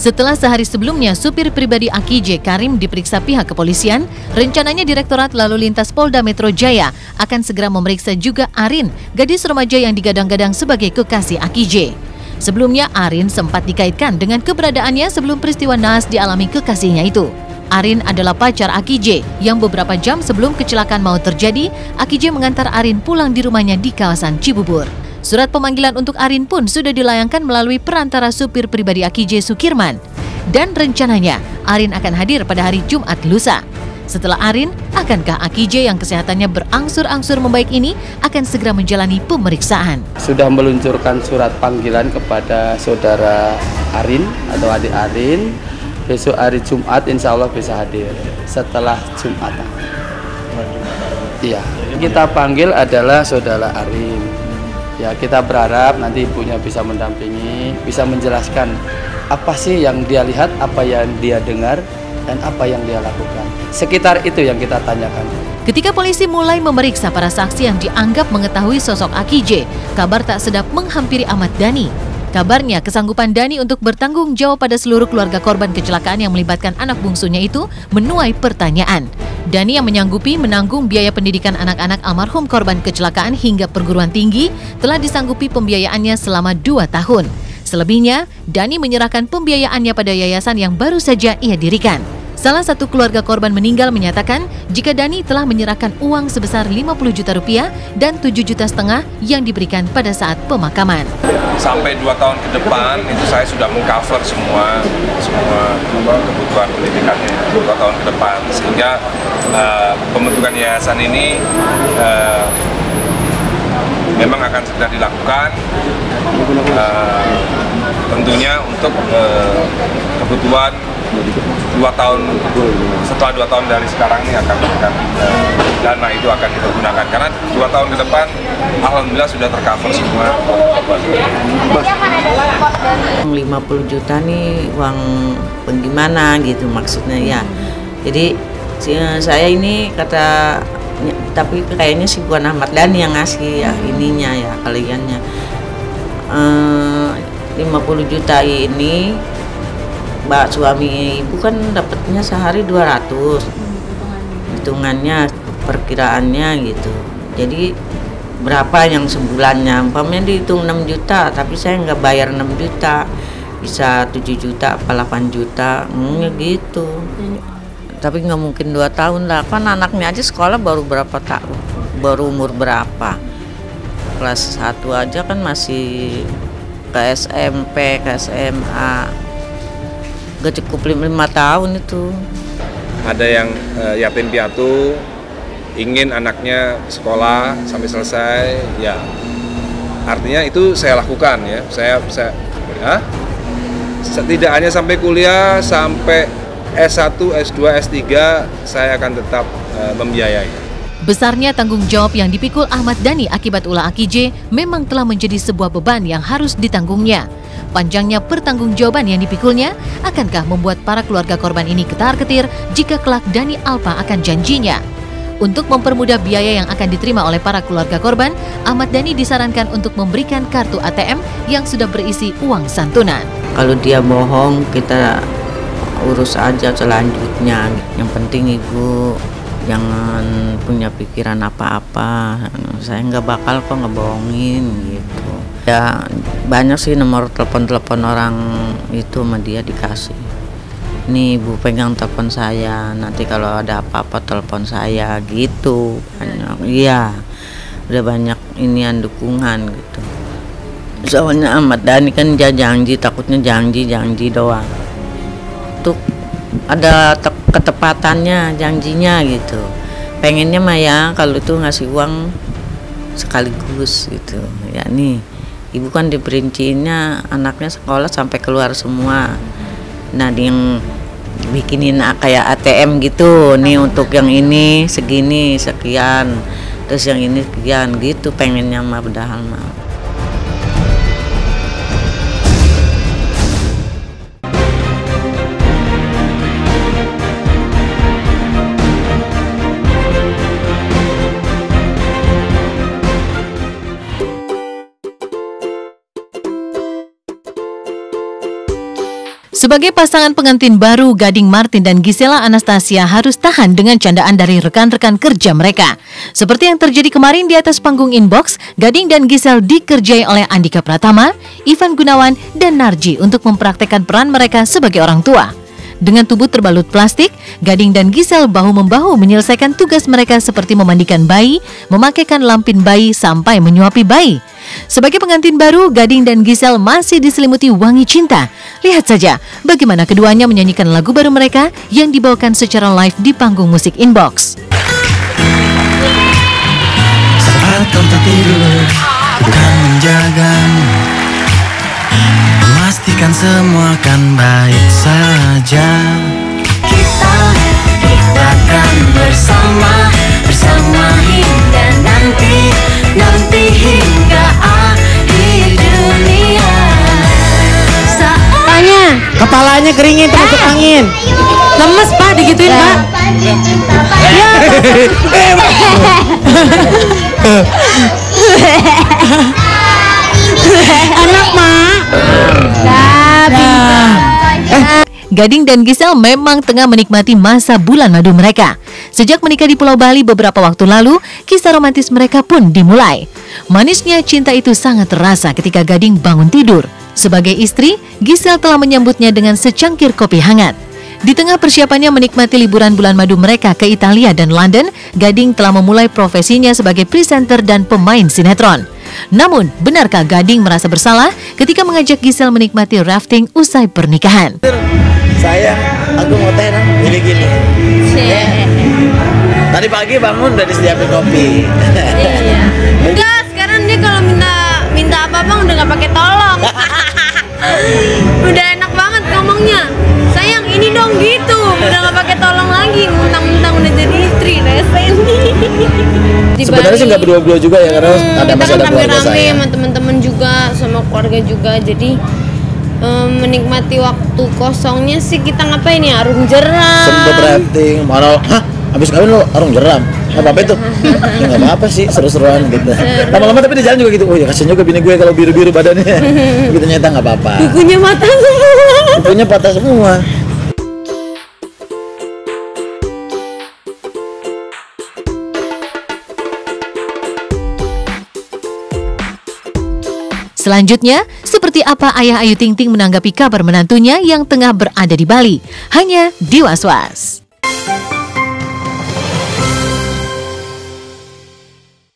Setelah sehari sebelumnya supir pribadi Akij Karim diperiksa pihak kepolisian, rencananya Direktorat Lalu Lintas Polda Metro Jaya akan segera memeriksa juga Arin, gadis remaja yang digadang-gadang sebagai kekasih Akij. Sebelumnya Arin sempat dikaitkan dengan keberadaannya sebelum peristiwa naas dialami kekasihnya itu. Arin adalah pacar Akij yang beberapa jam sebelum kecelakaan maut terjadi, Akij mengantar Arin pulang di rumahnya di kawasan Cibubur. Surat pemanggilan untuk Arin pun sudah dilayangkan melalui perantara supir pribadi Akij Sukirman. Dan rencananya Arin akan hadir pada hari Jumat lusa. Setelah Arin, akankah Akij yang kesehatannya berangsur-angsur membaik ini akan segera menjalani pemeriksaan? Sudah meluncurkan surat panggilan kepada saudara Arin atau adik Arin. Besok hari Jumat insya Allah bisa hadir setelah Jumatan. Iya, kita panggil adalah saudara Arin. Ya, kita berharap nanti ibunya bisa mendampingi, bisa menjelaskan apa sih yang dia lihat, apa yang dia dengar, dan apa yang dia lakukan. Sekitar itu yang kita tanyakan. Ketika polisi mulai memeriksa para saksi yang dianggap mengetahui sosok Akij, kabar tak sedap menghampiri Ahmad Dhani. Kabarnya kesanggupan Dhani untuk bertanggung jawab pada seluruh keluarga korban kecelakaan yang melibatkan anak bungsunya itu menuai pertanyaan. Dhani yang menyanggupi menanggung biaya pendidikan anak-anak almarhum korban kecelakaan hingga perguruan tinggi telah disanggupi pembiayaannya selama 2 tahun. Selebihnya, Dhani menyerahkan pembiayaannya pada yayasan yang baru saja ia dirikan. Salah satu keluarga korban meninggal menyatakan jika Dhani telah menyerahkan uang sebesar 50 juta rupiah dan 7,5 juta yang diberikan pada saat pemakaman. Sampai 2 tahun ke depan itu saya sudah mengcover semua kebutuhan pendidikannya 2 tahun ke depan, sehingga pembentukan yayasan ini memang akan segera dilakukan, tentunya untuk kebutuhan 2 tahun, setelah 2 tahun dari sekarang ini akan dana itu akan dipergunakan, karena 2 tahun ke depan alhamdulillah sudah tercover semua. 50 juta nih uang bagaimana gitu maksudnya ya. Jadi saya ini kata, tapi kayaknya sih bukan Ahmad Dhani yang ngasih ya ininya ya kaliannya. 50 juta ini Mbak suami ibu kan dapatnya sehari 200, hitungannya perkiraannya gitu. Jadi berapa yang sebulannya, umpamanya dihitung 6 juta tapi saya nggak bayar 6 juta, bisa 7 juta apa 8 juta gitu. Tapi nggak mungkin 2 tahun lah, kan anaknya aja sekolah baru berapa tahun, baru umur berapa, kelas 1 aja kan masih ke SMP, ke SMA. Gak cukup 5 tahun itu. Ada yang yatim piatu, ingin anaknya sekolah sampai selesai, ya artinya itu saya lakukan ya. Saya tidak hanya sampai kuliah, sampai S1, S2, S3 saya akan tetap membiayai. Besarnya tanggung jawab yang dipikul Ahmad Dhani akibat ulah Akij memang telah menjadi sebuah beban yang harus ditanggungnya. Panjangnya pertanggungjawaban yang dipikulnya akankah membuat para keluarga korban ini ketar-ketir jika kelak Dhani Alpa akan janjinya. Untuk mempermudah biaya yang akan diterima oleh para keluarga korban, Ahmad Dhani disarankan untuk memberikan kartu ATM yang sudah berisi uang santunan. Kalau dia bohong, kita urus aja selanjutnya. Yang penting ibu jangan punya pikiran apa-apa. Saya nggak bakal kok ngebohongin gitu. Ya banyak sih nomor telepon orang itu sama dia dikasih. Nih ibu pegang telepon saya, nanti kalau ada apa-apa telepon saya gitu. Banyak, iya udah banyak inian dukungan gitu. Soalnya Ahmad Dhani kan janji, takutnya janji doang. Untuk ada ketepatannya janjinya gitu. Pengennya mah ya kalau itu ngasih uang sekaligus gitu. Ya nih ibu kan diperinciinnya anaknya sekolah sampai keluar semua. Nah yang bikinin kayak ATM gitu, nih untuk yang ini segini sekian, terus yang ini sekian gitu pengennya mah padahal mah. Sebagai pasangan pengantin baru, Gading Martin dan Gisela Anastasia harus tahan dengan candaan dari rekan-rekan kerja mereka. Seperti yang terjadi kemarin di atas panggung Inbox, Gading dan Gisel dikerjai oleh Andika Pratama, Ivan Gunawan, dan Narji untuk mempraktekkan peran mereka sebagai orang tua. Dengan tubuh terbalut plastik, Gading dan Gisel bahu-membahu menyelesaikan tugas mereka seperti memandikan bayi, memakaikan lampin bayi, sampai menyuapi bayi. Sebagai pengantin baru, Gading dan Gisel masih diselimuti wangi cinta. Lihat saja bagaimana keduanya menyanyikan lagu baru mereka yang dibawakan secara live di panggung musik Inbox. Saat kau tertidur, bukan menjagamu, memastikan semua akan baik saja. Kita akan bersama hingga nanti hingga akhir dunia. Kepalanya keringin termasuk angin. Lemes Pak, digituin Pak. Enak Mak. Gading dan Gisel memang tengah menikmati masa bulan madu mereka. Sejak menikah di Pulau Bali beberapa waktu lalu, kisah romantis mereka pun dimulai. Manisnya cinta itu sangat terasa ketika Gading bangun tidur. Sebagai istri, Gisel telah menyambutnya dengan secangkir kopi hangat. Di tengah persiapannya menikmati liburan bulan madu mereka ke Italia dan London, Gading telah memulai profesinya sebagai presenter dan pemain sinetron. Namun, benarkah Gading merasa bersalah ketika mengajak Gisel menikmati rafting usai pernikahan? Sayang, aku mau teh dong, gini-gini. Tadi pagi bangun udah disediain kopi. Iya. Enggak, sekarang dia kalau minta apa-apa udah nggak pakai tolong. Udah enak banget ngomongnya. Sayang, ini dong gitu. Udah nggak pakai tolong lagi. Mentang-mentang udah jadi istri, resen. Sebenarnya sih nggak berdua-dua juga ya, karena ada masih ada keluarga saya. Sama teman-teman juga, sama keluarga juga. Jadi menikmati waktu kosongnya sih kita ngapain ya? Arung jeram. Sempet rafting, marah. Hah? Habis kawin lo arung jeram? Apa itu? Ya nggak apa-apa sih, seru-seruan gitu. Lama-lama tapi di jalan juga gitu. Oh ya kasian juga bini gue kalau biru-biru badannya. Gitu nyata nggak apa-apa. Kukunya patah semua. Kukunya patah semua. Selanjutnya, seperti apa ayah Ayu Ting Ting menanggapi kabar menantunya yang tengah berada di Bali? Hanya di Was Was.